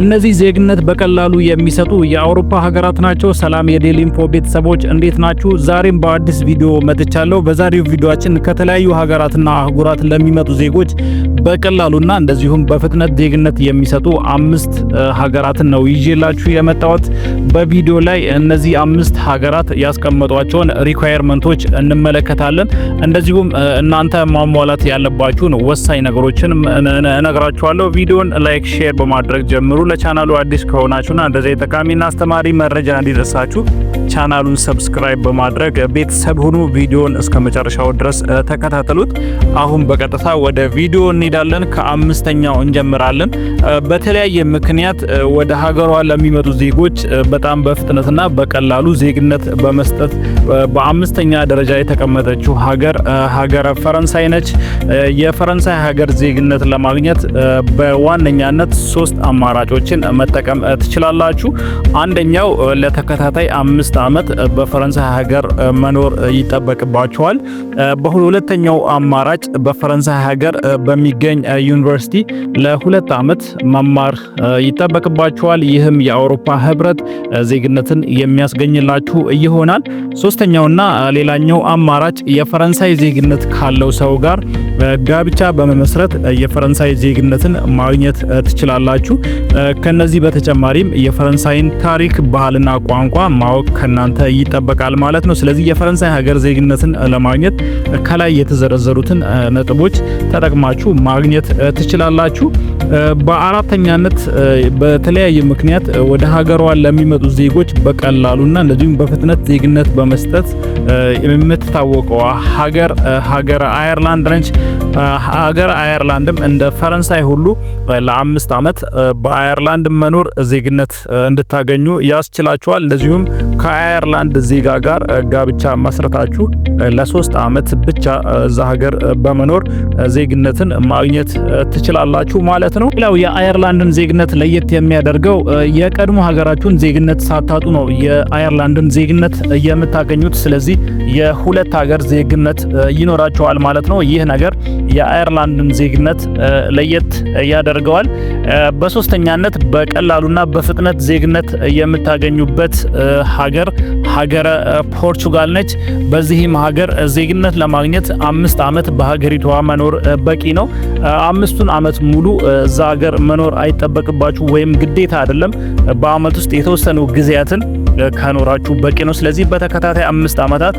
እነዚህ ዜግነት በቀላሉ የሚሰጡ የአውሮፓ ሀገራት ናቸው። ሰላም የዴሊ ኢንፎ ቤተሰቦች እንዴት ናችሁ? ዛሬም በአዲስ ቪዲዮ መጥቻለሁ። በዛሬው ቪዲዮአችን ከተለያዩ ሀገራትና አህጉራት ለሚመጡ ዜጎች በቀላሉና እንደዚሁም በፍጥነት ዜግነት የሚሰጡ 5 ሀገራትን ነው ይዤላችሁ የመጣሁት። በቪዲዮ ላይ እነዚህ 5 ሀገራት ያስቀመጧቸውን ሪኳየርመንቶች እንመለከታለን። እንደዚሁም እናንተ ማሟላት ያለባችሁን ወሳኝ ነገሮችን እነግራችኋለሁ። ቪዲዮን ላይክ፣ ሼር በማድረግ ጀምሩ። ለቻናሉ አዲስ ከሆናችሁና እንደዚህ ጠቃሚና አስተማሪ መረጃ እንዲደርሳችሁ ቻናሉን ሰብስክራይብ በማድረግ ቤተሰብ ሁኑ። ቪዲዮን እስከመጨረሻው ድረስ ተከታተሉት። አሁን በቀጥታ ወደ ቪዲዮ እንሄዳለን። ከአምስተኛው እንጀምራለን። በተለያየ ምክንያት ወደ ሀገሯ ለሚመጡ ዜጎች በጣም በፍጥነትና በቀላሉ ዜግነት በመስጠት በአምስተኛ ደረጃ የተቀመጠችው ሀገር ፈረንሳይ ነች። የፈረንሳይ ሀገር ዜግነት ለማግኘት በዋነኛነት 3 አማራጮችን መጠቀም ትችላላችሁ። አንደኛው ለተከታታይ 5 ዓመት በፈረንሳይ ሀገር መኖር ይጠበቅባችኋል። በሁለተኛው አማራጭ በፈረንሳይ ሀገር በሚገኝ ዩኒቨርሲቲ ለ2 ዓመት መማር ይጠበቅባችኋል። ይህም የአውሮፓ ህብረት ዜግነትን የሚያስገኝላችሁ ይሆናል። ሶስተኛውና ሌላኛው አማራጭ የፈረንሳይ ዜግነት ካለው ሰው ጋር ጋብቻ በመመስረት የፈረንሳይ ዜግነትን ማግኘት ትችላላችሁ። ከነዚህ በተጨማሪም የፈረንሳይን ታሪክ፣ ባህልና ቋንቋ ማወቅ ከናንተ ይጠበቃል ማለት ነው። ስለዚህ የፈረንሳይ ሀገር ዜግነትን ለማግኘት ከላይ የተዘረዘሩትን ነጥቦች ተጠቅማችሁ ማግኘት ትችላላችሁ። በአራተኛነት በተለያየ ምክንያት ወደ ሀገሯ ለሚመጡ ዜጎች በቀላሉና እንደዚሁም በፍጥነት ዜግነት በመስጠት የምትታወቀው ሀገር አየርላንድ ነች። ሀገር አየርላንድም እንደ ፈረንሳይ ሁሉ ለ5 ዓመት በአየርላንድ መኖር ዜግነት እንድታገኙ ያስችላችኋል። እንደዚሁም ከአየርላንድ ዜጋ ጋር ጋብቻ መስረታችሁ ለ3 ዓመት ብቻ እዛ ሀገር በመኖር ዜግነትን ማግኘት ትችላላችሁ ማለት ነው። ሌላው የአየርላንድን ዜግነት ለየት የሚያደርገው የቀድሞ ሀገራችሁን ዜግነት ሳታጡ ነው የአየርላንድን ዜግነት የምታገኙት። ስለዚህ የሁለት ሀገር ዜግነት ይኖራችኋል ማለት ነው። ይህ ነገር የአየርላንድን ዜግነት ለየት ያደርገዋል። በሶስተኛነት በቀላሉና በፍጥነት ዜግነት የምታገኙበት ሀገረ ፖርቹጋል ነች። በዚህም ሀገር ዜግነት ለማግኘት 5 ዓመት በሀገሪቷ መኖር በቂ ነው። 5ቱን ዓመት ሙሉ እዛ ሀገር መኖር አይጠበቅባችሁ ወይም ግዴታ አይደለም። በአመት ውስጥ የተወሰኑ ጊዜያትን ከኖራችሁ በቂ ነው። ስለዚህ በተከታታይ 5 ዓመታት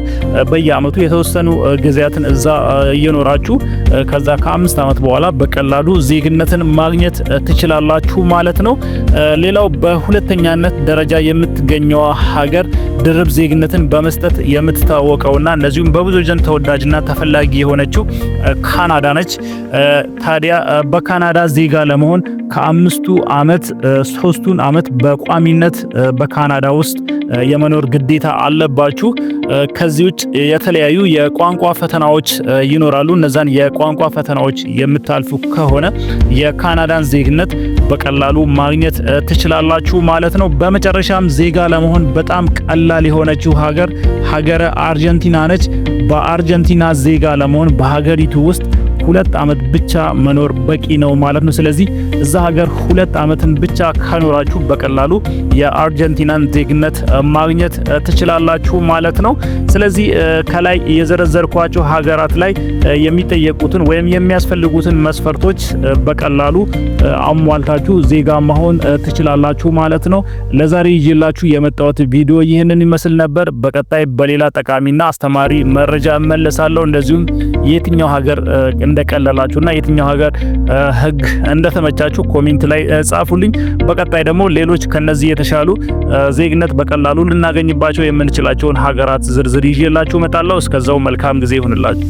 በየአመቱ የተወሰኑ ጊዜያትን እዛ እየኖራችሁ ከዛ ከ5 ዓመት በኋላ በቀላሉ ዜግነትን ማግኘት ትችላላችሁ ማለት ነው። ሌላው በሁለተኛነት ደረጃ የምትገኘው ሀገር ድርብ ዜግነትን በመስጠት የምትታወቀውና እንደዚሁም በብዙ ዘንድ ተወዳጅና ተፈላጊ የሆነችው ካናዳ ነች። ታዲያ በካናዳ ዜጋ ለመሆን ከ5ቱ ዓመት 3ቱን ዓመት በቋሚነት በካናዳ ውስጥ የመኖር ግዴታ አለባችሁ። ከዚህ ውጭ የተለያዩ የቋንቋ ፈተናዎች ይኖራሉ። እነዛን የቋንቋ ፈተናዎች የምታልፉ ከሆነ የካናዳን ዜግነት በቀላሉ ማግኘት ትችላላችሁ ማለት ነው። በመጨረሻም ዜጋ ለመሆን በጣም ቀላል የሆነችው ሀገረ አርጀንቲና ነች። በአርጀንቲና ዜጋ ለመሆን በሀገሪቱ ውስጥ 2 ዓመት ብቻ መኖር በቂ ነው ማለት ነው። ስለዚህ እዛ ሀገር 2 ዓመትን ብቻ ከኖራችሁ በቀላሉ የአርጀንቲናን ዜግነት ማግኘት ትችላላችሁ ማለት ነው። ስለዚህ ከላይ የዘረዘርኳቸው ሀገራት ላይ የሚጠየቁትን ወይም የሚያስፈልጉትን መስፈርቶች በቀላሉ አሟልታችሁ ዜጋ መሆን ትችላላችሁ ማለት ነው። ለዛሬ ይዤላችሁ የመጣሁት ቪዲዮ ይህንን ይመስል ነበር። በቀጣይ በሌላ ጠቃሚና አስተማሪ መረጃ እመለሳለሁ። እንደዚሁም የትኛው ሀገር እንደቀለላችሁና የትኛው ሀገር ህግ እንደተመቻችሁ ኮሜንት ላይ ጻፉልኝ። በቀጣይ ደግሞ ሌሎች ከነዚህ የተሻሉ ዜግነት በቀላሉ ልናገኝባቸው የምንችላቸውን ሀገራት ዝርዝር ይዤላችሁ እመጣለሁ። እስከዛው መልካም ጊዜ ይሁንላችሁ።